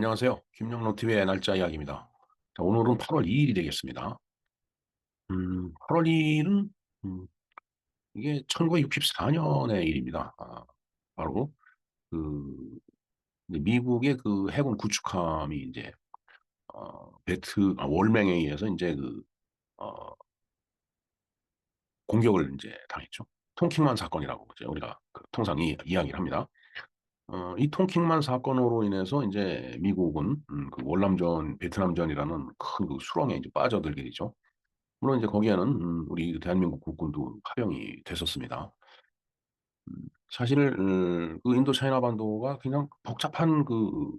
안녕하세요. 김영로 TV의 날짜 이야기입니다. 자, 오늘은 8월 2일이 되겠습니다. 8월 2일은 이게 1964년의 일입니다. 바로 그 이제 미국의 그 해군 구축함이 이제 월맹에 의해서 이제 어, 공격을 이제 당했죠. 통킹만 사건이라고 이제 우리가 통상 이야기를 합니다. 이 통킹만 사건으로 인해서 이제 미국은 월남전, 베트남전이라는 큰 그 수렁에 이제 빠져들게 되죠. 물론 이제 거기에는 우리 대한민국 국군도 파병이 됐었습니다. 사실 그 인도 차이나 반도가 그냥 복잡한 그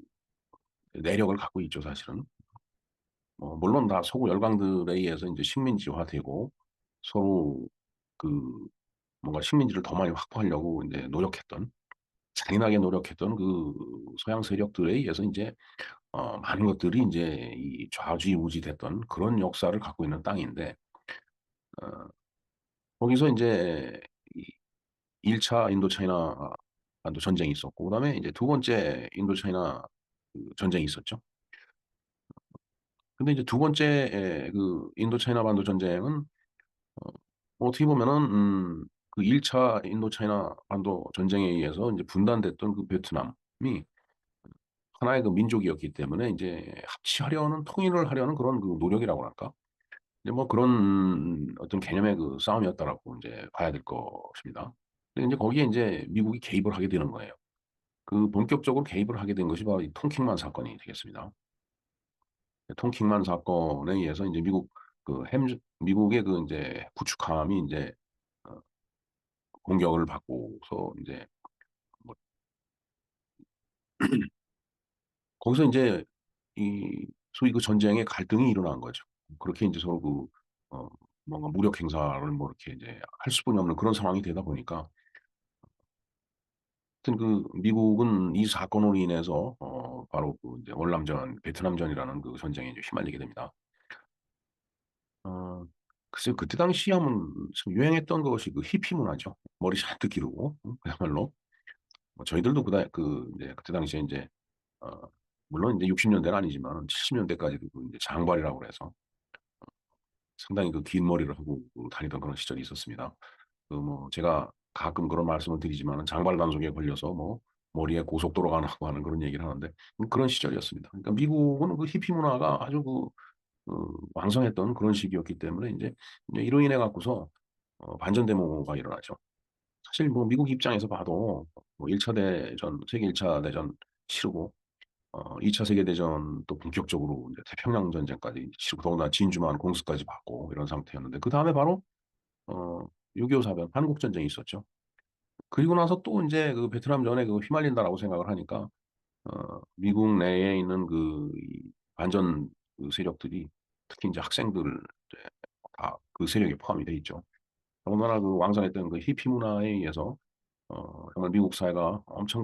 내력을 갖고 있죠, 사실은. 물론 다 서구 열강들에 의해서 이제 식민지화되고 서로 그 뭔가 식민지를 더 많이 확보하려고 이제 노력했던 잔인하게 노력했던 그 서양 세력들에 의해서 이제 많은 것들이 이제 이 좌지우지됐던 그런 역사를 갖고 있는 땅인데 어, 거기서 이제 이 1차 인도차이나 반도 전쟁이 있었고 그다음에 이제 두 번째 인도차이나 그 전쟁이 있었죠. 근데 이제 두 번째 그 인도차이나 반도 전쟁은 어, 어떻게 보면은 그 1차 인도차이나 반도 전쟁에 의해서 이제 분단됐던 그 베트남이 하나의 그 민족이었기 때문에 이제 합치하려는 통일을 하려는 그런 그 노력이라고 할까? 이제 뭐 그런 어떤 개념의 그 싸움이었다라고 이제 봐야 될 것입니다. 근데 이제 거기에 이제 미국이 개입을 하게 되는 거예요. 그 본격적으로 개입을 하게 된 것이 바로 이 통킹만 사건이 되겠습니다. 통킹만 사건에 의해서 이제 미국의 그 이제 구축함이 이제 어, 공격을 받고서 이제 뭐 거기서 이제 이 소위 그 전쟁의 갈등이 일어난 거죠. 그렇게 이제 서로 어, 뭔가 무력 행사를 뭐 이렇게 이제 할 수뿐이 없는 그런 상황이 되다 보니까 하여튼 그 미국은 이 사건으로 인해서 바로 그 이제 월남전, 베트남전이라는 그 전쟁에 이제 휘말리게 됩니다. 어, 글쎄요, 그때 당시 하면 참 유행했던 것이 그 히피 문화죠. 머리 잔뜩 기르고, 그야말로. 뭐 저희들도 이제 그때 당시에 이제, 어, 물론 이제 60년대는 아니지만 70년대까지도 그 이제 장발이라고 그래서 상당히 그 긴 머리를 하고 그 다니던 그런 시절이 있었습니다. 그 뭐 제가 가끔 그런 말씀을 드리지만 장발 단속에 걸려서 뭐 머리에 고속도로가 나고 하는 그런 얘기를 하는데 그런 시절이었습니다. 그러니까 미국은 그 히피 문화가 아주 왕성했던 그런 시기였기 때문에 이제 이로 인해 갖고서 반전 데모가 일어나죠. 사실 뭐 미국 입장에서 봐도 뭐 1차 대전, 세계 1차 대전 치르고 2차 세계대전 또 본격적으로 이제 태평양 전쟁까지 치르고 더구나 진주만 공습까지 받고 이런 상태였는데 그 다음에 바로 어, 6.25 사변 한국 전쟁이 있었죠. 그리고 나서 또 이제 그 베트남전에 그 휘말린다라고 생각을 하니까 미국 내에 있는 이 반전 그 세력들이 특히 이제 학생들 다 그 세력에 포함이 돼 있죠. 더군다나 그 왕성했던 그 히피 문화에 의해서 정말 미국 사회가 엄청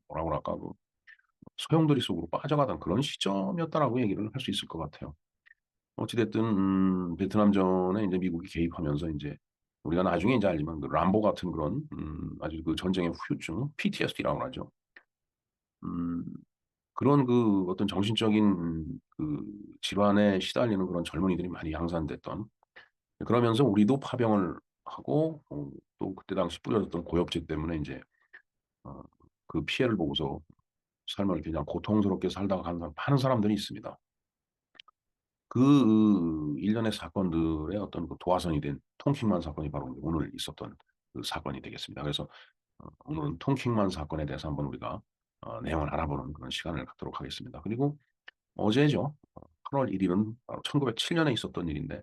뭐라고 할까 소용돌이 속으로 빠져가던 그런 시점이었다라고 얘기를 할 수 있을 것 같아요. 어찌됐든 베트남전에 이제 미국이 개입하면서 이제 우리가 나중에 이제 알지만 그 람보 같은 그런 아주 그 전쟁의 후유증 PTSD라고 하죠. 음, 그런 그 어떤 정신적인 그 질환에 시달리는 그런 젊은이들이 많이 양산됐던 그러면서 우리도 파병을 하고 또 그때 당시 뿌려졌던 고엽제 때문에 이제 어, 그 피해를 보고서 삶을 그냥 고통스럽게 살다가 하는 사람들이 있습니다. 그 일련의 사건들의 어떤 그 도화선이 된 통킹만 사건이 바로 오늘 있었던 그 사건이 되겠습니다. 그래서 오늘은 통킹만 사건에 대해서 한번 우리가 내용을 알아보는 그런 시간을 갖도록 하겠습니다. 그리고 어제죠. 8월 1일은 바로 1907년에 있었던 일인데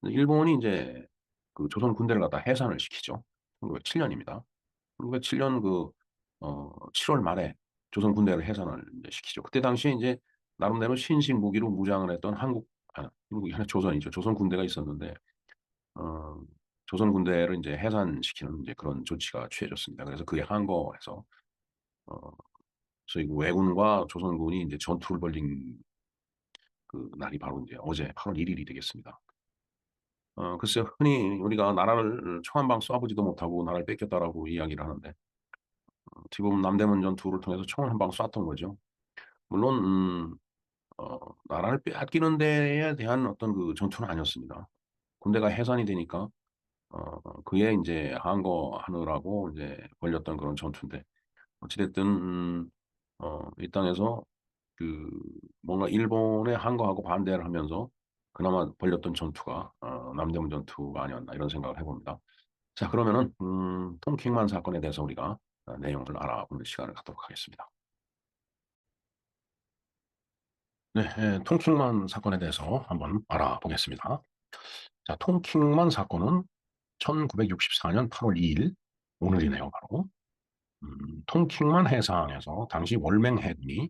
일본이 이제 그 조선 군대를 갖다 해산을 시키죠. 1907년입니다. 1907년 7월 말에 조선 군대를 해산을 이제 시키죠. 그때 당시에 이제 나름대로 신식 무기로 무장을 했던 한국이 아니라 조선이죠. 조선 군대가 있었는데 어, 조선 군대를 이제 해산시키는 이제 그런 조치가 취해졌습니다. 그래서 그에 항거해서 어, 저희 그 왜군과 조선군이 이제 전투를 벌인 그 날이 바로 이제 어제 8월 1일이 되겠습니다. 글쎄요, 흔히 우리가 나라를 총 한 방 쏴보지도 못하고 나라를 뺏겼다라고 이야기를 하는데 어떻게 보면 남대문 전투를 통해서 총을 한 방 쐈던 거죠. 물론 나라를 빼앗기는 데에 대한 어떤 그 전투는 아니었습니다. 군대가 해산이 되니까 그에 이제 항거하느라고 이제 벌였던 그런 전투인데 어찌됐든 이 땅에서 그 뭔가 일본에 항거하고 반대를 하면서 그나마 벌였던 전투가 남대문 전투가 아니었나 이런 생각을 해봅니다. 자, 그러면은 톰 킹만 사건에 대해서 우리가 내용을 알아보는 시간을 갖도록 하겠습니다. 네, 톰 킹만 사건에 대해서 한번 알아보겠습니다. 자, 톰 킹만 사건은 1964년 8월 2일 오늘이네요, 바로. 톰 킹만 해상에서 당시 월맹 해군이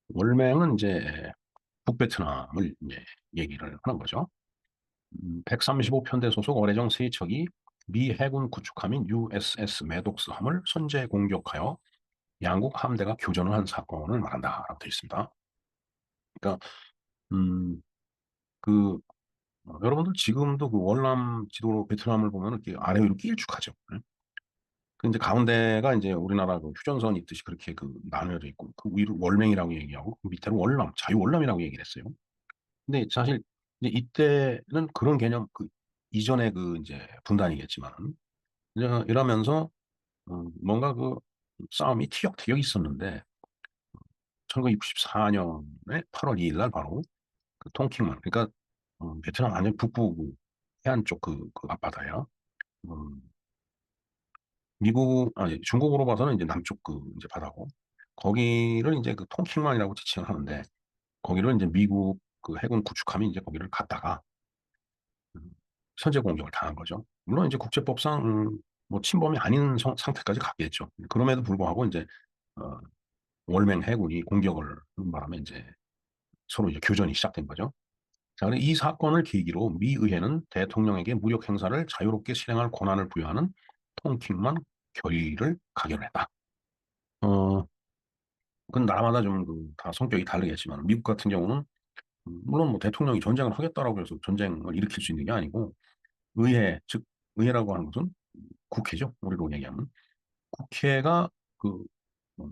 월맹은 이제 북베트남을 이제 얘기를 하는 거죠. 135편대 소속 어뢰정 세척이 미 해군 구축함인 USS 매독스함을 선제 공격하여 양국 함대가 교전을 한 사건을 말한다라고 되어 있습니다. 그러니까 음, 그 여러분들 지금도 그 월남 지도 베트남을 보면 이렇게 아래 위로 길쭉하죠. 네? 그 이제 가운데가 이제 우리나라 그 휴전선이 있듯이 그렇게 그 나뉘어져 있고 그 위로 월맹이라고 얘기하고 그 밑에는 월남, 자유월남이라고 얘기를 했어요. 근데 사실 이제 이때는 그런 개념 그 이전에 그 이제 분단이겠지만 이러면서 뭔가 그 싸움이 티격태격 있었는데 1964년에 8월 2일 날 바로 그 통킹만 그러니까 베트남 완전 북부 그 해안 쪽 그 앞바다야. 음, 미국 아니 중국으로 봐서는 이제 남쪽 그 이제 바다고 거기를 이제 그 통킹만이라고 지칭을 하는데 거기를 이제 미국 그 해군 구축함이 이제 거기를 갔다가 음, 선제 공격을 당한 거죠. 물론 이제 국제법상 뭐 침범이 아닌 상태까지 갔겠죠. 그럼에도 불구하고 이제 어, 월맹 해군이 공격을 하는 바람에 이제 서로 이제 교전이 시작된 거죠. 자, 그래서 이 사건을 계기로 미 의회는 대통령에게 무력 행사를 자유롭게 실행할 권한을 부여하는 통킹만 결의를 가결했다. 어, 그건 나라마다 좀 다 성격이 다르겠지만 미국 같은 경우는 물론 뭐 대통령이 전쟁을 하겠다라고 해서 전쟁을 일으킬 수 있는 게 아니고 의회, 즉 의회라고 하는 것은 국회죠. 우리로 얘기하면 국회가 그 음,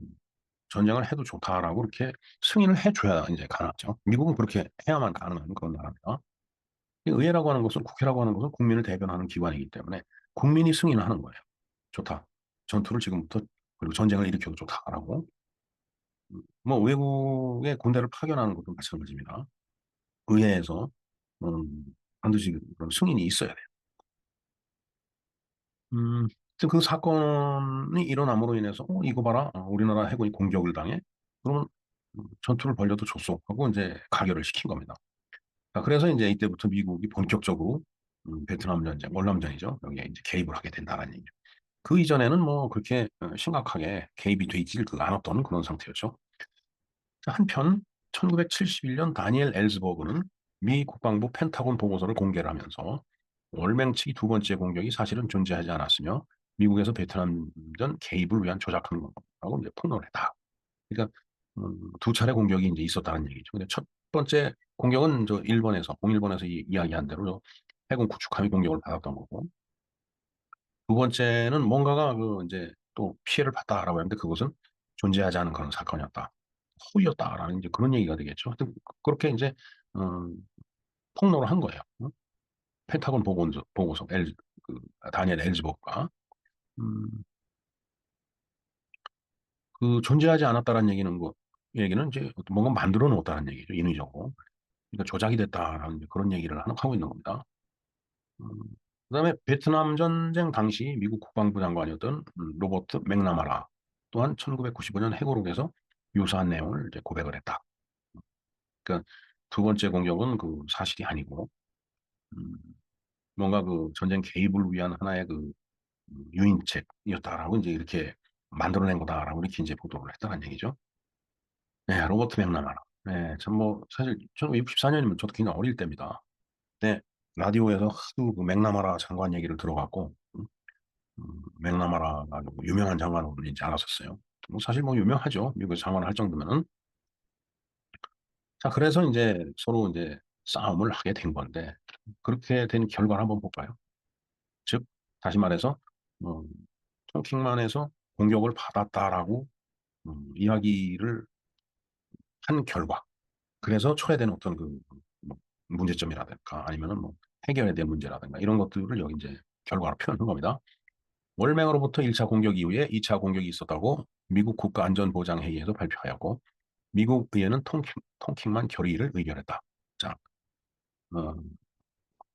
전쟁을 해도 좋다라고 이렇게 승인을 해줘야 이제 가능하죠. 미국은 그렇게 해야만 가능한 그런 나라입니다. 의회라고 하는 것은 국회라고 하는 것은 국민을 대변하는 기관이기 때문에 국민이 승인하는 거예요. 좋다. 전투를 지금부터 그리고 전쟁을 일으켜도 좋다라고. 뭐 외국의 군대를 파견하는 것도 마찬가지입니다. 의회에서 반드시 그런 승인이 있어야 돼요. 음, 그 사건이 일어남으로 인해서 이거 봐라 우리나라 해군이 공격을 당해 그러면 전투를 벌려도 좋소 하고 이제 가결을 시킨 겁니다. 자, 그래서 이제 이때부터 미국이 본격적으로 베트남 전쟁, 월남전이죠. 여기에 이제 개입을 하게 된다는 얘기죠. 그 이전에는 뭐 그렇게 심각하게 개입이 돼 있지 않았던 그런 상태였죠. 한편 1971년 다니엘 엘즈버그는 미 국방부 펜타곤 보고서를 공개를 하면서 월맹 측이 두 번째 공격이 사실은 존재하지 않았으며 미국에서 베트남전 개입을 위한 조작한 거라고 이제 폭로를 했다. 그러니까 두 차례 공격이 이제 있었다는 얘기죠. 근데 첫 번째 공격은 저 일본에서 공일본에서 이야기한 대로 해군 구축함이 공격을 받았던 거고 두 번째는 뭔가가 그 이제 또 피해를 봤다라고 하는데 그것은 존재하지 않은 그런 사건이었다. 허위였다라는 이제 그런 얘기가 되겠죠. 하여튼 그렇게 이제 음, 폭로를 한 거예요. 펜타곤 보고서 그 다니엘 엘즈버그가 음, 그 존재하지 않았다라는 얘기는 뭐 얘기는 이제 뭔가 만들어 놓았다는 얘기죠. 인위적으로. 그러니까 조작이 됐다라는 이제 그런 얘기를 하고 있는 겁니다. 음, 그다음에 베트남 전쟁 당시 미국 국방부 장관이었던 로버트 맥나마라 또한 1995년 회고록에서 유사한 내용을 이제 고백을 했다. 그러니까 두 번째 공격은 그 사실이 아니고 음, 뭔가 그 전쟁 개입을 위한 하나의 그 유인책이었다라고 이제 이렇게 만들어낸 거다라고 이렇게 이제 보도를 했다는 얘기죠. 네, 로버트 맥나마라. 네, 참 뭐 사실 1964년이면 저도 굉장히 어릴 때입니다. 네, 라디오에서 하도 그 맥나마라 장관 얘기를 들어갖고 맥나마라가 유명한 장관으로인지 알았었어요. 뭐 사실 뭐 유명하죠. 미국에서 장관을 할 정도면은. 자, 그래서 이제 서로 이제 싸움을 하게 된 건데 그렇게 된 결과를 한번 볼까요? 즉, 다시 말해서 음, 통킹만에서 공격을 받았다라고 이야기를 한 결과. 그래서 초래된 어떤 뭐 문제점이라든가 아니면은 뭐 해결해야 될 문제라든가 이런 것들을 여기 이제 결과로 표현한 겁니다. 월맹으로부터 1차 공격 이후에 2차 공격이 있었다고 미국 국가안전보장회의에서 발표하였고 미국 의회는 통킹만 결의를 의결했다. 자, 어,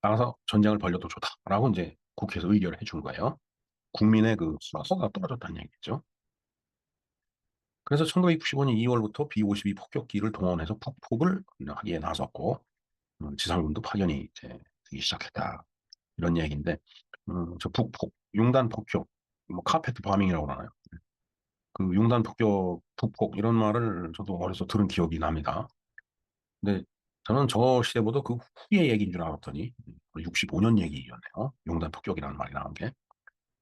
따라서 전쟁을 벌여도 좋다라고 이제 국회에서 의결을 해준 거예요. 국민의 그 허가가 떨어졌다는 얘기죠. 그래서 1995년 2월부터 B-52 폭격기를 동원해서 북폭을 하기에 나섰고 지상군도 파견이 이제 되기 시작했다. 이런 얘기인데 저 북폭, 융단 폭격, 뭐 카페트 바밍이라고 하나요? 그 융단 폭격, 북폭 이런 말을 저도 어려서 들은 기억이 납니다. 근데 저는 저 시대보다 그 후의 얘기인 줄 알았더니 65년 얘기였네요. 융단 폭격이라는 말이 나온 게.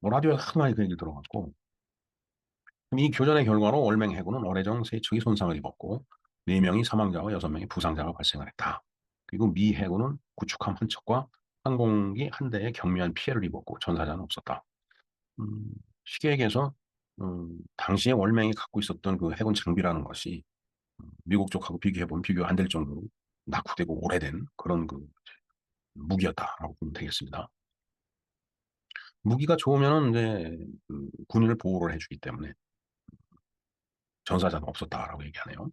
뭐 라디오에서 하도 많이 그 얘기를 들어가지고 이 교전의 결과로 월맹 해군은 어뢰정 세 척이 손상을 입었고 4명이 사망자와 6명이 부상자가 발생을 했다. 그리고 미 해군은 구축함 한 척과 항공기 한 대에 경미한 피해를 입었고 전사자는 없었다. 음, 쉽게 얘기해서 당시에 월맹이 갖고 있었던 그 해군 장비라는 것이 미국 쪽하고 비교해보면 비교 안 될 정도로 낙후되고 오래된 그런 그 무기였다라고 보면 되겠습니다. 무기가 좋으면 이제 그 군인을 보호를 해주기 때문에 전사자는 없었다라고 얘기하네요.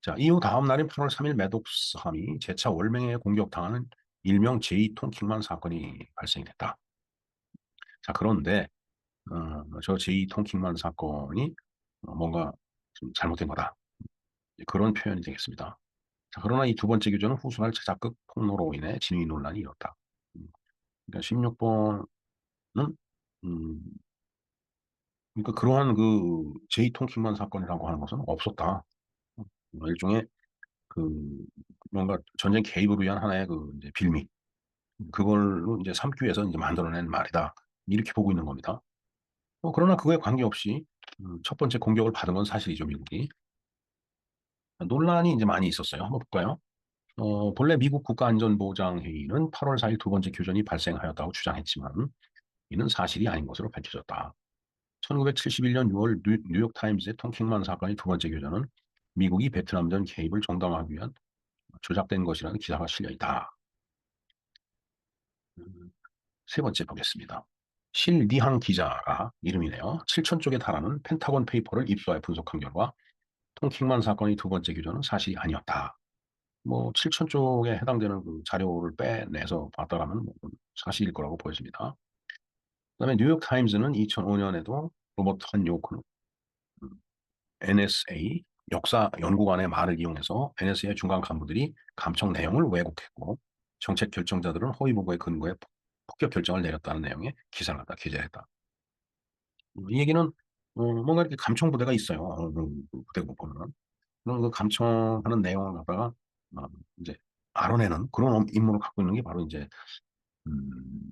자, 이후 다음 날인 8월 3일 매독함이 재차 월맹에 공격당하는 일명 제2통킹만 사건이 발생이 됐다. 자, 그런데 저 제2통킹만 사건이 뭔가 좀 잘못된 거다. 그런 표현이 되겠습니다. 자, 그러나 이 두 번째 규정은 후순할 제작극 폭로로 인해 진위 논란이 일었다. 그러니까 16번은 그러니까 그러한 그 제2통킹만 사건이라고 하는 것은 없었다. 일종의 그 뭔가 전쟁 개입을 위한 하나의 그 이제 빌미 그걸로 이제 삼기 위해서 이제 만들어낸 말이다. 이렇게 보고 있는 겁니다. 그러나 그거에 관계없이 첫 번째 공격을 받은 건 사실이죠, 미국이. 논란이 이제 많이 있었어요. 한번 볼까요? 본래 미국 국가안전보장회의는 8월 4일 두 번째 교전이 발생하였다고 주장했지만 이는 사실이 아닌 것으로 밝혀졌다. 1971년 6월 뉴욕타임즈의 통킹만 사건의 두 번째 교전은 미국이 베트남전 개입을 정당화하기 위한 조작된 것이라는 기사가 실려 있다. 세 번째 보겠습니다. 실 니항 기자가 이름이네요. 7천 쪽에 달하는 펜타곤 페이퍼를 입수하여 분석한 결과 통킹만 사건의 두 번째 규정은 사실이 아니었다. 뭐 7천 쪽에 해당되는 그 자료를 빼내서 봤다라면 뭐 사실일 거라고 보여집니다. 그다음에 뉴욕 타임즈는 2005년에도 로버트 한 요크는 NSA 역사 연구관의 말을 이용해서 NSA 중간 간부들이 감청 내용을 왜곡했고 정책 결정자들은 허위 보고에 근거해 폭격 결정을 내렸다는 내용의 기사를 갖다 게재했다. 이 얘기는 뭔가 이렇게 감청 부대가 있어요. 부대 보면은 그런 그 감청하는 내용을 갖다가 어, 이제 알아내는 그런 임무를 갖고 있는 게 바로 이제 음,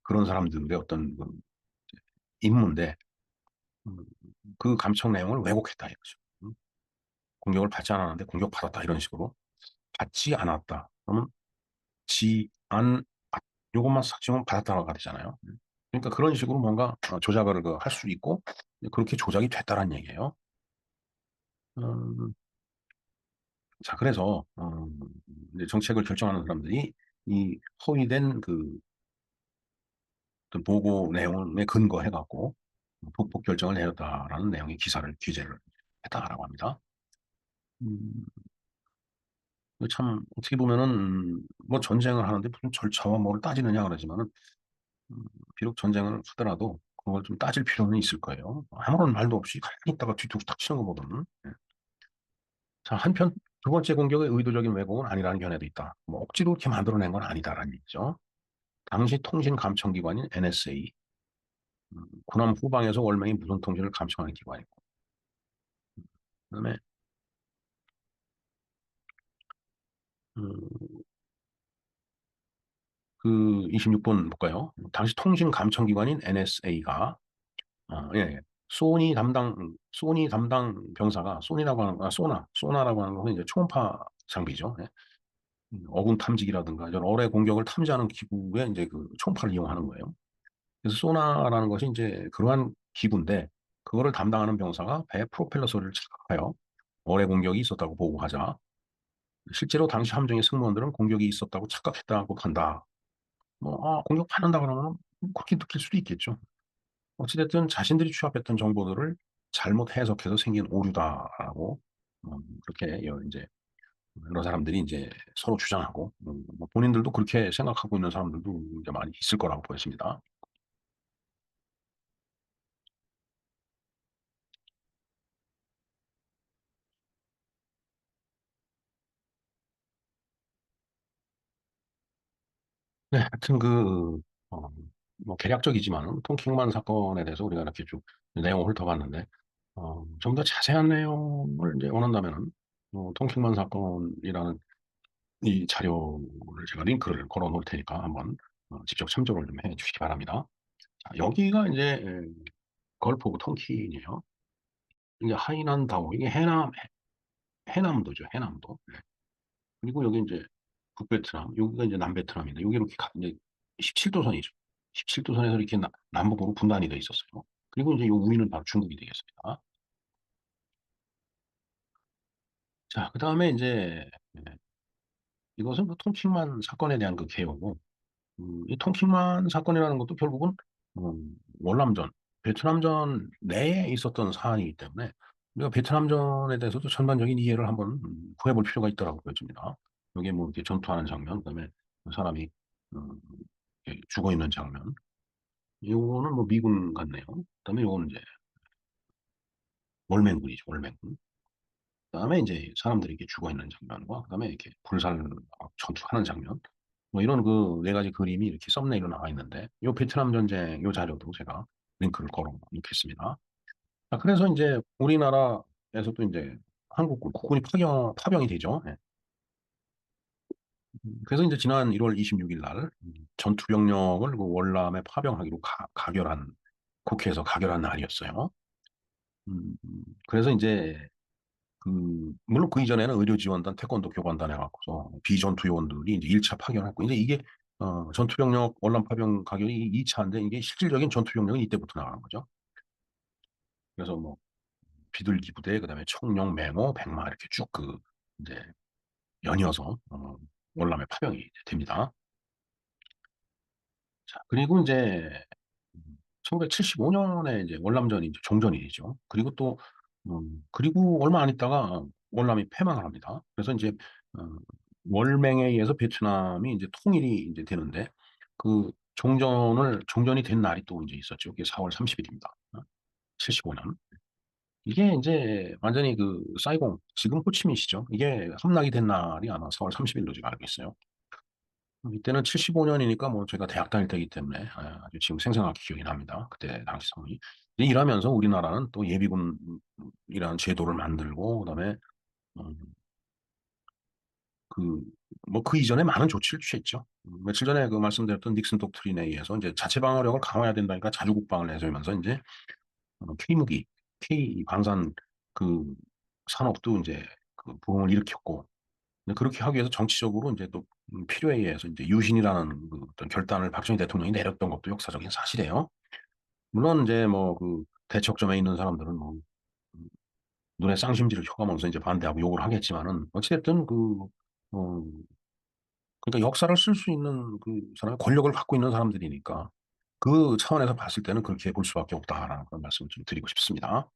그런 사람들의 어떤 그 임무인데 음, 그 감청 내용을 왜곡했다 이거죠. 공격을 받지 않았는데 공격받았다 이런 식으로 받지 않았다. 그러면 지안 요것만 싹 지우면 받았다가 되잖아요. 그러니까 그런 식으로 뭔가 조작을 할 수 있고 그렇게 조작이 됐다는 얘기예요. 음, 자, 그래서 이제 정책을 결정하는 사람들이 이 허위된 그 어떤 보고 내용에 근거해갖고 북폭 결정을 내렸다라는 내용의 기사를 기재를 했다라고 합니다. 음, 참 어떻게 보면은 뭐 전쟁을 하는데 무슨 절차와 뭐를 따지느냐 그러지만은 음, 비록 전쟁을 하더라도 그걸 좀 따질 필요는 있을 거예요. 아무런 말도 없이 가만히 있다가 뒤통수 탁 치는 거거든. 예. 자, 한편 두 번째 공격의 의도적인 왜곡은 아니라는 견해도 있다. 뭐 억지로 이렇게 만들어낸 건 아니다라는 얘기죠. 당시 통신 감청기관인 NSA, 군함 후방에서 월명이 무선 통신을 감청하는 기관이고, 그다음에 음, 그 26번 볼까요? 당시 통신 감청기관인 NSA가 예, 예. 소니 담당 병사가 소니라고 하는 소나라고 하는 것은 이제 초음파 장비죠. 예. 어군 탐지기라든가 이런 어뢰 공격을 탐지하는 기구에 이제 그 초음파를 이용하는 거예요. 그래서 소나라는 것이 이제 그러한 기구인데 그거를 담당하는 병사가 배 프로펠러 소리를 착각하여 어뢰 공격이 있었다고 보고하자 실제로 당시 함정의 승무원들은 공격이 있었다고 착각했다고 한다. 공격 받는다 그러면 그렇게 느낄 수도 있겠죠. 어찌됐든 자신들이 취합했던 정보들을 잘못 해석해서 생긴 오류다라고 그렇게 이제 여러 사람들이 이제 서로 주장하고 뭐 본인들도 그렇게 생각하고 있는 사람들도 이제 많이 있을 거라고 보여집니다. 네, 하여튼 어, 뭐 개략적이지만 통킹만 사건에 대해서 우리가 이렇게 쭉 내용을 훑어봤는데 좀 더 자세한 내용을 이제 원한다면은 통킹만 사건이라는 이 자료를 제가 링크를 걸어 놓을 테니까 한번 직접 참조를 좀 해 주시기 바랍니다. 자, 여기가 이제 걸프 오브 tonkin이에요. 이게 하이난다오 이게 해남도죠. 해남도. 네. 그리고 여기 이제 북베트남 여기가 이제 남베트남인데 여기 이렇게 이제 17도선이죠. 17도선에서 이렇게 남북으로 분단이 돼 있었어요. 그리고 이제 요 위는 바로 중국이 되겠습니다. 자, 그다음에 이제 이것은 뭐 통칭만 사건에 대한 그 개요고 이 통킹만 사건이라는 것도 결국은 월남전, 베트남전 내에 있었던 사안이기 때문에 우리가 베트남전에 대해서도 전반적인 이해를 한번 구해볼 필요가 있다고 보여집니다. 여기에 뭐 이렇게 전투하는 장면, 그다음에 사람이 음, 이렇게 죽어 있는 장면, 요거는 뭐 미군 같네요. 그다음에 요거는 이제 월맹군이죠, 월맹군. 그다음에 이제 사람들이 이렇게 죽어 있는 장면과 그다음에 이렇게 불살 전투하는 장면. 뭐 이런 그 네 가지 그림이 이렇게 썸네일로 나와 있는데 요 베트남 전쟁 요 자료도 제가 링크를 걸어 놓겠습니다. 자, 그래서 이제 우리나라에서도 이제 한국군 국군이 파병이 되죠. 예. 그래서 이제 지난 1월 26일 날 전투 병력을 그 월남에 파병하기로 가결한 국회에서 가결한 날이었어요. 그래서 이제 물론 그 이전에는 의료지원단, 태권도 교관단 해갖고서 비전투 요원들이 이제 1차 파견했고, 이제 이게, 전투병력 월남 파병 가격이 2차인데, 이게 실질적인 전투병력은 이때부터 나가는 거죠. 그래서 뭐, 비둘기 부대, 그 다음에 청룡, 맹호, 백마, 이렇게 쭉 이제, 연이어서, 월남에 파병이 이제 됩니다. 자, 그리고 이제, 1975년에 이제 월남전이 이제 종전이죠. 그리고 또, 그리고 얼마 안 있다가 월남이 패망을 합니다. 그래서 이제, 어, 월맹에 의해서 베트남이 이제 통일이 이제 되는데, 종전이 된 날이 또 이제 있었죠. 그게 4월 30일입니다. 75년. 이게 이제 완전히 사이공, 지금 호치민시죠. 이게 함락이 된 날이 아마 4월 30일로 제가 알고 있어요. 이때는 75년이니까 뭐 제가 대학 다닐 때이기 때문에 아주 지금 생생하게 기억이 납니다. 그때 당시 상황이. 이제 이러면서 우리나라는 또 예비군이라는 제도를 만들고 그다음에 음, 그 뭐 그 이전에 많은 조치를 취했죠. 며칠 전에 말씀드렸던 닉슨 독트린에 의해서 이제 자체 방어력을 강화해야 된다니까 자주 국방을 내세우면서 이제 K무기, K 방산 그 산업도 이제 부흥을 일으켰고 근데 그렇게 하기 위해서 정치적으로 이제 또 필요에 의해서 이제 유신이라는 어떤 결단을 박정희 대통령이 내렸던 것도 역사적인 사실이에요. 물론 이제 뭐 대척점에 있는 사람들은 뭐 음, 눈에 쌍심지를 쳐가면서 이제 반대하고 욕을 하겠지만은 어찌됐든 어, 그러니까 역사를 쓸 수 있는 사람 권력을 갖고 있는 사람들이니까 그 차원에서 봤을 때는 그렇게 볼 수밖에 없다라는 그런 말씀을 좀 드리고 싶습니다.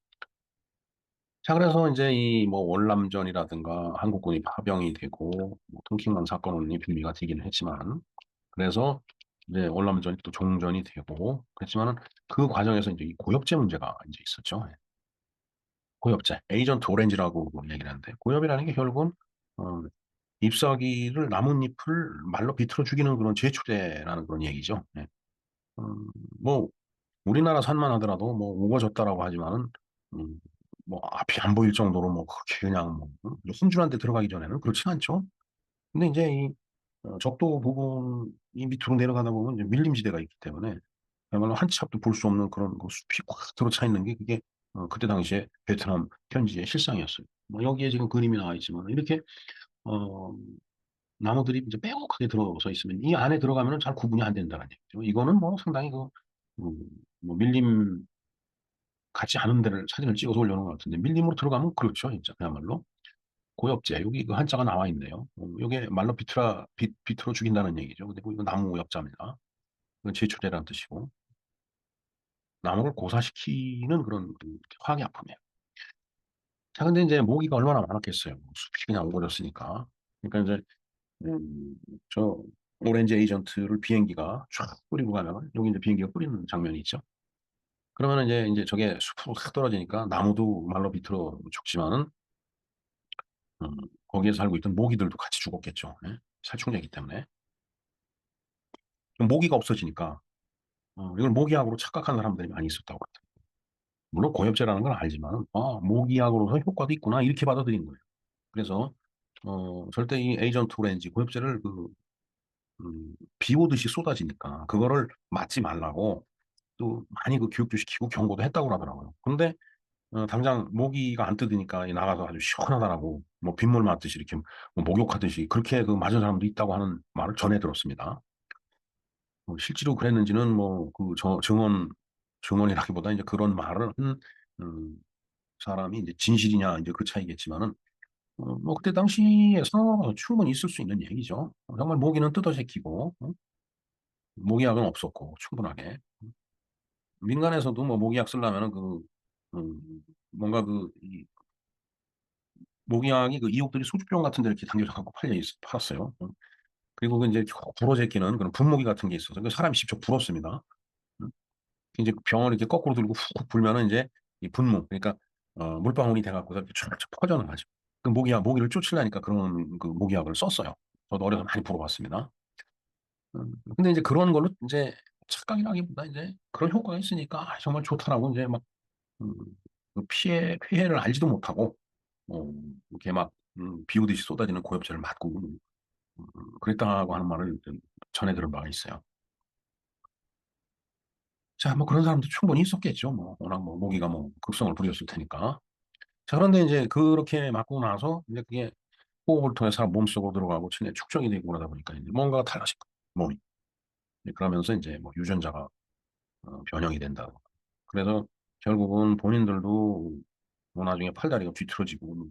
자, 그래서 이제 이 뭐 월남전이라든가 한국군이 파병이 되고 뭐 통칭만 사건은 빌미가 되기는 했지만 그래서 이제 월남전이 또 종전이 되고 그랬지만은 그 과정에서 이제 이 고엽제 문제가 이제 있었죠. 고엽제, 에이전트 오렌지라고 얘기를 하는데 고엽이라는 게 결국은 어, 잎사귀를 나뭇잎을 말로 비틀어 죽이는 그런 제초제라는 그런 얘기죠. 예. 음, 뭐 우리나라 산만 하더라도 뭐 우거졌다라고 하지만은 음, 뭐 앞이 안 보일 정도로 뭐 그렇게 그냥 뭐 혼쭐한 데 들어가기 전에는 그렇진 않죠. 근데 이제 이 적도 부분이 밑으로 내려가다 보면 이제 밀림지대가 있기 때문에 그야말로 한 치 앞도 볼 수 없는 그런 숲이 꽉 들어차 있는 게 그게 그때 당시에 베트남 현지의 실상이었어요. 뭐 여기에 지금 그림이 나와 있지만 이렇게 어, 나무들이 이제 빼곡하게 들어서 있으면 이 안에 들어가면 잘 구분이 안 된다는 얘기죠. 이거는 뭐 상당히 음, 뭐 밀림 같지 않은 데를 사진을 찍어서 올려놓은 것 같은데 밀림으로 들어가면 그렇죠. 진짜 그야말로 고엽제 여기 그 한자가 나와 있네요. 이게 말로 비트로 죽인다는 얘기죠. 근데 뭐 이거 나무 엽자입니다. 이건 제초제라는 뜻이고 나무를 고사시키는 그런 그 화학약품이에요. 자, 근데 이제 모기가 얼마나 많았겠어요. 숲이 그냥 오버렸으니까. 그러니까 이제 음, 저 오렌지 에이전트를 비행기가 쫙 뿌리고 가면 여기 이제 비행기가 뿌리는 장면이 있죠. 그러면 이제 저게 숲으로 탁 떨어지니까 나무도 말로 비틀어 죽지만은 음, 거기에 살고 있던 모기들도 같이 죽었겠죠. 예? 살충제이기 때문에. 그럼 모기가 없어지니까 이걸 모기약으로 착각한 사람들이 많이 있었다고 그래요. 물론 고엽제라는 걸 알지만 모기약으로서 효과도 있구나 이렇게 받아들인 거예요. 그래서 절대 이 에이전트 오렌지 고엽제를 비 오듯이 쏟아지니까 그거를 맞지 말라고 또 많이 그 교육도 시키고 경고도 했다고 하더라고요. 근데 당장 모기가 안 뜯으니까 나가서 아주 시원하다라고 뭐 빗물 맞듯이 이렇게 뭐 목욕하듯이 그렇게 그 맞은 사람도 있다고 하는 말을 전해 들었습니다. 실제로 그랬는지는 뭐 그 증언이라기보다 이제 그런 말을 한 음, 사람이 이제 진실이냐 이제 그 차이겠지만은 뭐 그때 당시에서 충분히 있을 수 있는 얘기죠. 정말 모기는 뜯어 제끼고 모기약은 없었고 충분하게 민간에서도 뭐 모기약 쓰려면은 음, 뭔가 이 모기약이 그 이옥들이 소주병 같은 데 이렇게 당겨져 갖고 팔았어요. 그리고 그 이제 불어 제끼는 그런 분무기 같은 게 있어서 그 사람이 직접 불었습니다. 음. 이제 병을 이렇게 거꾸로 들고 훅 불면은 이제 이 분무 그러니까 물방울이 돼갖고 이렇게 쫙쫙 퍼져나가죠. 그 모기를 쫓으려니까 그런 그 모기약을 썼어요. 저도 어려서 많이 불어봤습니다. 근데 이제 그런 걸로 이제 착각이라기보다 이제 그런 효과가 있으니까 정말 좋다라고 이제 막 음, 그 피해를 알지도 못하고 이렇게 막 비 오듯이 쏟아지는 고엽제를 맞고 그랬다고 하는 말을 전해 들은 바가 있어요. 자, 뭐 그런 사람도 충분히 있었겠죠. 뭐 워낙 뭐 모기가 뭐 극성을 부렸을 테니까. 자, 그런데 이제 그렇게 맞고 나서 이제 그게 호흡을 통해 사람 몸속으로 들어가고 체내 축적이 되고 그러다 보니까 이제 뭔가가 달라진 거예요. 몸이. 그러면서 이제 뭐 유전자가 변형이 된다. 그래서 결국은 본인들도 뭐 나중에 팔다리가 뒤틀어지고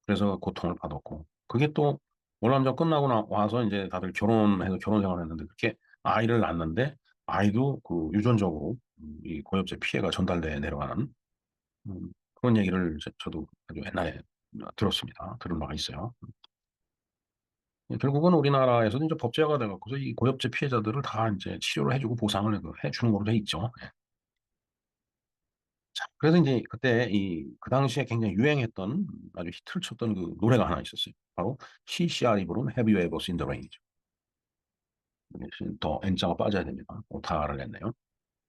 그래서 고통을 받았고 그게 또 월남전 끝나고 와서 이제 다들 결혼해서 결혼 생활을 했는데 그렇게 아이를 낳는데 아이도 그 유전적으로 이 고엽제 피해가 전달돼 내려가는 그런 얘기를 저도 아주 옛날에 들었습니다. 들은 바가 있어요. 결국은 우리나라에서도 이제 법제화가 돼갖고서 이 고엽제 피해자들을 다 이제 치료를 해주고 보상을 해주는 걸로 돼 있죠. 자, 그래서 이제 그때 그 당시에 굉장히 유행했던 아주 히트를 쳤던 그 노래가 하나 있었어요. 바로 CCR이 부른 Have You Ever Seen the Rain이죠. 더 N자가 빠져야 됩니다. 오타를 냈네요.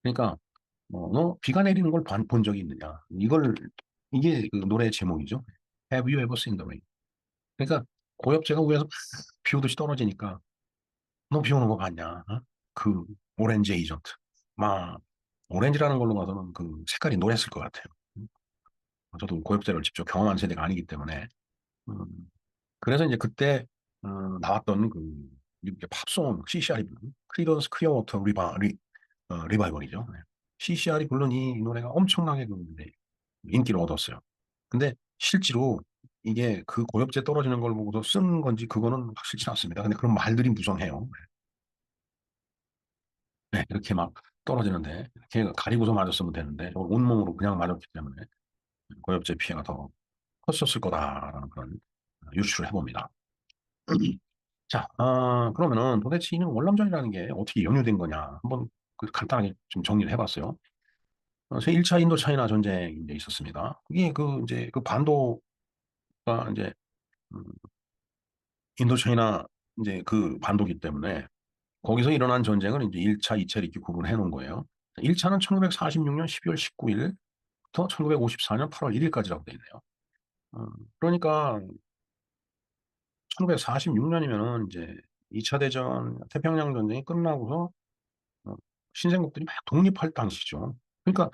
그러니까 너 비가 내리는 걸 본 적이 있느냐? 이게 그 노래 제목이죠. Have You Ever Seen the Rain? 그러니까 고엽제가 위에서 비 오듯이 떨어지니까 너 비 오는 거 봤냐? 어? 그 오렌지 에이전트. 막 오렌지라는 걸로 봐서는 그 색깔이 노랬을 것 같아요. 저도 고엽제를 직접 경험한 세대가 아니기 때문에 음, 그래서 이제 그때 나왔던 그 미국의 팝송 CCR이 부른 크리던스 클리어워터 리바이벌이죠. 네. CCR이 부른 이 노래가 엄청나게 네, 인기를 얻었어요. 근데 실제로 이게 그 고엽제 떨어지는 걸 보고서 쓴 건지 그거는 확실치 않습니다. 근데 그런 말들이 무성해요. 네, 이렇게 막 떨어지는데 이렇게 가리고서 맞았으면 되는데 온몸으로 그냥 맞았기 때문에 고엽제 피해가 더 컸었을 거다라는 그런 유추를 해봅니다. 자, 그러면은 도대체 이는 월남전이라는 게 어떻게 연유된 거냐? 한번 그 간단하게 좀 정리를 해봤어요. 제1차 인도 차이나 전쟁이 이제 있었습니다. 그게 이제 그 반도가 이제 음, 인도 차이나 이제 그 반도기 때문에 거기서 일어난 전쟁을 이제 1차, 2차를 이렇게 구분해 놓은 거예요. 1차는 1946년 12월 19일부터 1954년 8월 1일까지라고 돼 있네요. 그러니까 1946년이면은 이제 2차 대전 태평양 전쟁이 끝나고서 어, 신생국들이 막 독립할 당시죠. 그러니까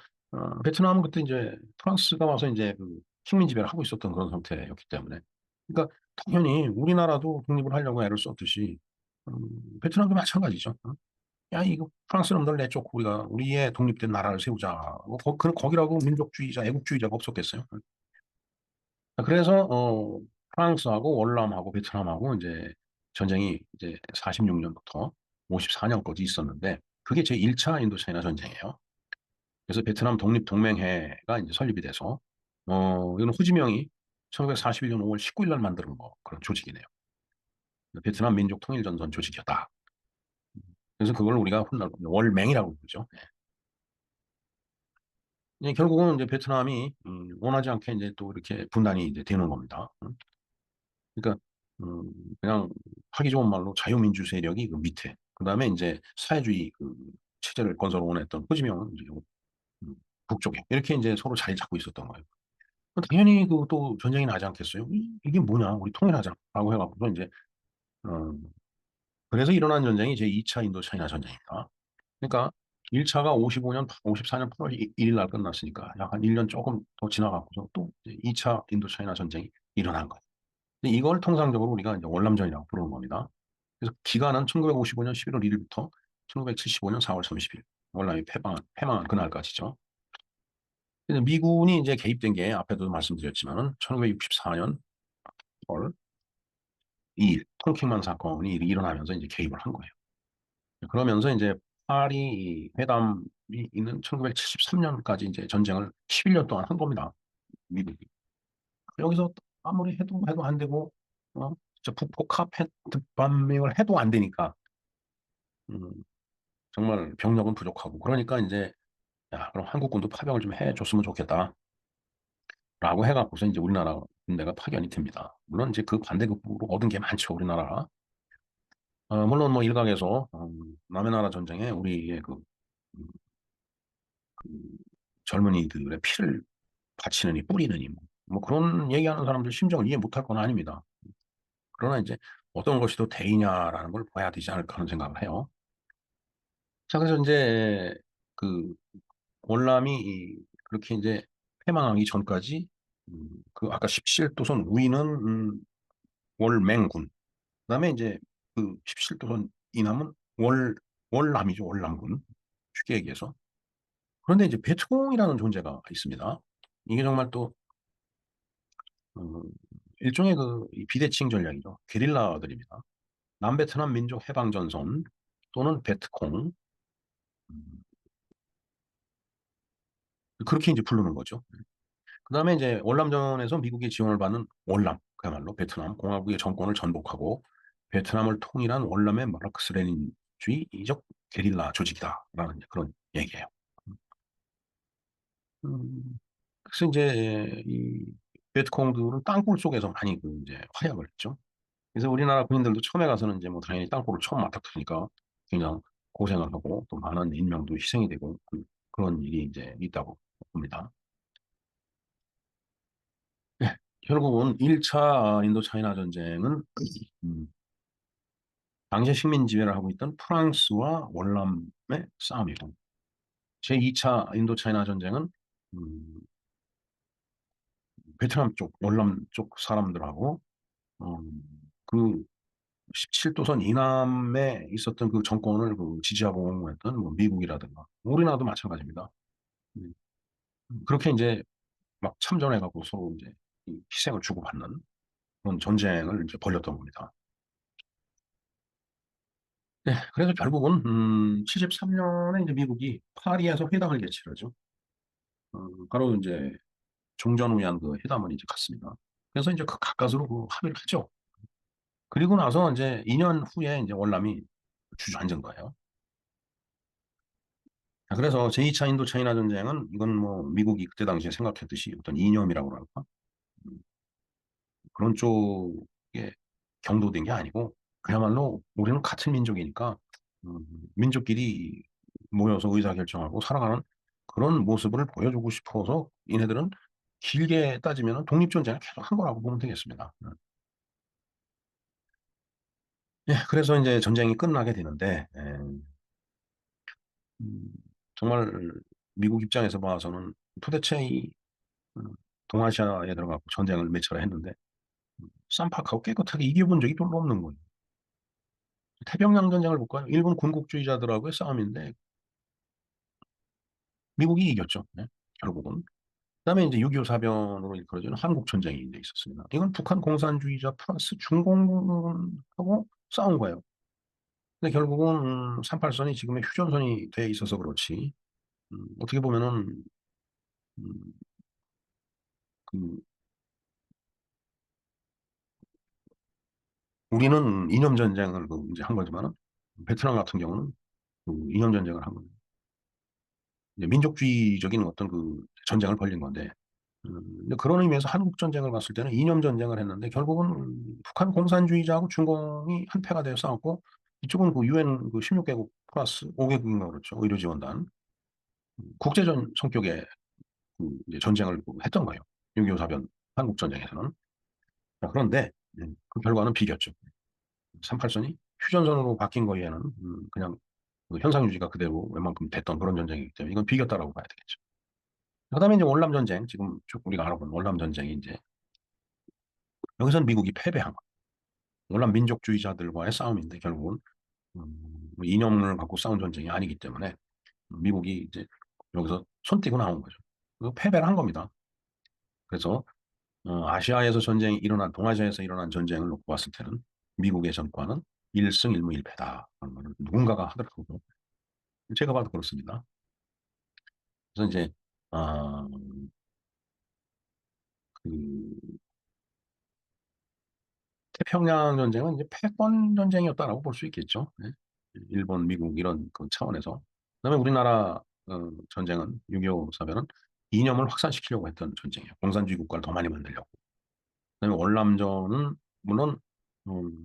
베트남은 그때 이제 프랑스가 와서 이제 그 식민 지배를 하고 있었던 그런 상태였기 때문에 그러니까 당연히 우리나라도 독립을 하려고 애를 썼듯이 베트남도 마찬가지죠. 야, 이거 프랑스 놈들 내쫓고 우리가 우리의 독립된 나라를 세우자. 뭐, 거기라고 민족주의자, 애국주의자가 없었겠어요. 그래서, 프랑스하고 월남하고 베트남하고 이제 전쟁이 이제 46년부터 54년까지 있었는데, 그게 제 1차 인도차이나 전쟁이에요. 그래서 베트남 독립동맹회가 이제 설립이 돼서, 이거는 후지명이 1941년 5월 19일 날 만드는 거, 그런 조직이네요. 베트남 민족통일전선 조직이었다. 그래서 그걸 우리가 훗날 월맹이라고 부르죠. 결국은 이제 베트남이 원하지 않게 이제 또 이렇게 분단이 이제 되는 겁니다. 그러니까 그냥 하기 좋은 말로 자유민주 세력이 그 밑에, 그 다음에 이제 사회주의 그 체제를 건설을 원했던 호지명은 이제 음, 북쪽에 이렇게 이제 서로 자리 잡고 있었던 거예요. 당연히 그 또 전쟁이 나지 않겠어요? 이게 뭐냐? 우리 통일하자라고 해갖고 이제 어, 그래서 일어난 전쟁이 제 2차 인도차이나 전쟁입니다. 그러니까 1차가 54년 8월 1일 날 끝났으니까 약 한 1년 조금 더 지나갖고서 또 이제 2차 인도차이나 전쟁이 일어난 거예요. 근데 이걸 통상적으로 우리가 이제 월남전이라고 부르는 겁니다. 그래서 기간은 1955년 11월 1일부터 1975년 4월 30일. 월남이 패망한 그날까지죠. 그래서 미군이 이제 개입된 게 앞에도 말씀드렸지만은 1964년 1월 2일 통킹만 사건이 일어나면서 이제 개입을 한 거예요. 그러면서 이제 파리 회담이 있는 1973년까지 이제 전쟁을 11년 동안 한 겁니다. 미국이. 여기서 아무리 해도 안 되고, 진짜 북포 카페트 반명을 해도 안 되니까, 음, 정말 병력은 부족하고, 그러니까 이제, 야, 그럼 한국군도 파병을 좀 해줬으면 좋겠다. 라고 해갖고서 이제 우리나라 군대가 파견이 됩니다. 물론 이제 그 반대급부로 얻은 게 많죠, 우리나라가. 물론 뭐 일각에서, 남의 나라 전쟁에 우리의 음, 그 젊은이들의 피를 바치느니 뿌리느니 뭐 그런 얘기하는 사람들 심정을 이해 못할 건 아닙니다. 그러나 이제 어떤 것이 더 대의냐라는 걸 봐야 되지 않을까 하는 생각을 해요. 자, 그래서 이제 그 월남이 그렇게 이제 패망하기 전까지 그 아까 17도선 우위는 월맹군, 그다음에 이제 그 17도선 이남은 월남이죠, 월남군. 쉽게 얘기해서. 그런데 이제 베트콩이라는 존재가 있습니다. 이게 정말 또 음, 일종의 그 비대칭 전략이죠. 게릴라들입니다. 남베트남 민족 해방전선 또는 베트콩, 음, 그렇게 이제 부르는 거죠. 그 다음에 이제 월남전에서 미국의 지원을 받는 월남, 그야말로 베트남 공화국의 정권을 전복하고 베트남을 통일한 월남의 마르크스 레닌주의적 게릴라 조직이다라는 그런 얘기예요. 음, 그래서 이제 이 베트콩들은 땅굴 속에서 많이 그 이제 활약을 했죠. 그래서 우리나라 군인들도 처음에 가서는 이제 뭐 당연히 땅굴을 처음 맡았으니까 굉장히 고생을 하고 또 많은 인명도 희생이 되고 그런 일이 이제 있다고 봅니다. 네, 결국은 1차 인도 차이나 전쟁은 음, 당시 식민 지배를 하고 있던 프랑스와 월남의 싸움이고 제2차 인도 차이나 전쟁은 음, 베트남 쪽, 월남 쪽 사람들하고 음, 그 17도선 이남에 있었던 그 정권을 그 지지하고 옹호했던 뭐 미국이라든가 우리나라도 마찬가지입니다. 음, 그렇게 이제 막 참전해갖고 서로 이제 이 희생을 주고받는 그런 전쟁을 이제 벌였던 겁니다. 네, 그래서 결국은 73년에 이제 미국이 파리에서 회담을 개최하죠. 바로 이제 종전을 위한 그 회담을 이제 갔습니다. 그래서 이제 그 가까스로 그 합의를 하죠. 그리고 나서 이제 2년 후에 이제 월남이 주저앉은 거예요. 자, 그래서 제2차 인도 차이나 전쟁은 이건 뭐 미국이 그때 당시에 생각했듯이 어떤 이념이라고 할까? 음, 그런 쪽에 경도된 게 아니고 그야말로 우리는 같은 민족이니까 음, 민족끼리 모여서 의사결정하고 살아가는 그런 모습을 보여주고 싶어서 얘네들은 길게 따지면 독립전쟁을 계속 한 거라고 보면 되겠습니다. 예, 그래서 이제 전쟁이 끝나게 되는데 음, 정말 미국 입장에서 봐서는 도대체 이 음, 동아시아에 들어가고 전쟁을 몇 차례 했는데 쌈박하고 깨끗하게 이겨본 적이 별로 없는 거예요. 태평양 전쟁을 볼까요? 일본 군국주의자들하고의 싸움인데 미국이 이겼죠. 네, 결국은. 그다음에 이제 6.25 사변으로 일컬어지는 한국 전쟁이 이제 있었습니다. 이건 북한 공산주의자 플러스 중공하고 싸운 거예요. 근데 결국은 38선이 지금의 휴전선이 돼 있어서 그렇지. 어떻게 보면은 음, 그 우리는 이념 전쟁을 그 이제 한 거지만은 베트남 같은 경우는 그 이념 전쟁을 한 거예요. 이제 민족주의적인 어떤 그 전쟁을 벌린 건데, 근데 그런 의미에서 한국 전쟁을 봤을 때는 이념 전쟁을 했는데 결국은 북한 공산주의자하고 중공이 한패가 되어 싸웠고 이쪽은 그 유엔 그 16개국 플러스 5개국인가 그렇죠. 의료지원단 국제전 성격의 그 이제 전쟁을 그 했던 거예요. 6.25 사변 한국 전쟁에서는. 자, 그런데 그 결과는 비겼죠. 38선이 휴전선으로 바뀐 거에는 그냥 그 현상 유지가 그대로 웬만큼 됐던 그런 전쟁이기 때문에 이건 비겼다라고 봐야 되겠죠. 그다음에 이제 월남 전쟁 지금 쭉 우리가 알아본 월남 전쟁이 이제 여기서는 미국이 패배한 거예요. 월남 민족주의자들과의 싸움인데 결국은 뭐 이념을 갖고 싸운 전쟁이 아니기 때문에 미국이 이제 여기서 손 떼고 나온 거죠. 그래서 패배를 한 겁니다. 그래서 아시아에서 전쟁이 일어난 동아시아에서 일어난 전쟁을 놓고 봤을 때는 미국의 전과는 1승 1무 1패다. 라는 걸 누군가가 하더라고요. 제가 봐도 그렇습니다. 그래서 이제 아, 그 태평양 전쟁은 이제 패권 전쟁이었다라고 볼 수 있겠죠. 네. 일본, 미국 이런 그 차원에서. 그다음에 우리나라 전쟁은 6.25 사변은 이념을 확산시키려고 했던 전쟁이에요. 공산주의 국가를 더 많이 만들려고. 그다음에 월남전은 물론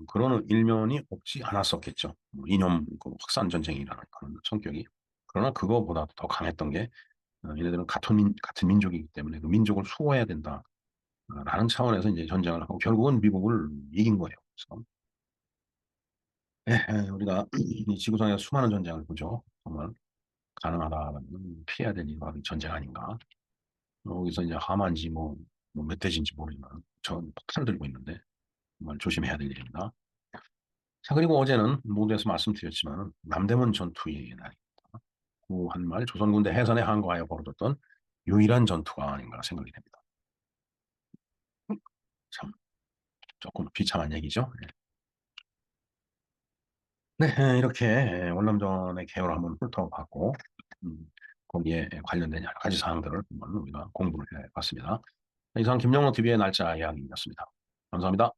그런 일면이 없지 않았었겠죠. 뭐 이념 그 확산 전쟁이라는 그런 성격이. 그러나 그거보다 더 강했던 게 얘네들은 같은 민족이기 때문에 그 민족을 수호해야 된다라는 차원에서 이제 전쟁을 하고 결국은 미국을 이긴 거예요. 그래서 우리가 이 지구상에 수많은 전쟁을 보죠. 정말 가능하다면 피해야 될 이가 전쟁 아닌가. 여기서 이제 하마인지 뭐 멧돼지인지 모르지만 전 폭탄을 들고 있는데 정말 조심해야 될 일입니다. 자, 그리고 어제는 모두에서 말씀드렸지만 남대문 전투의 날입니다. 그 한말 조선군대 해선에 항거하여 벌어졌던 유일한 전투가 아닌가 생각이 됩니다. 참 조금 비참한 얘기죠. 네, 이렇게 월남전의 개요를 한번 훑어봤고 거기에 관련된 여러 가지 사항들을 한번 우리가 공부를 해봤습니다. 이상 김영호 TV의 날짜 이야기였습니다. 감사합니다.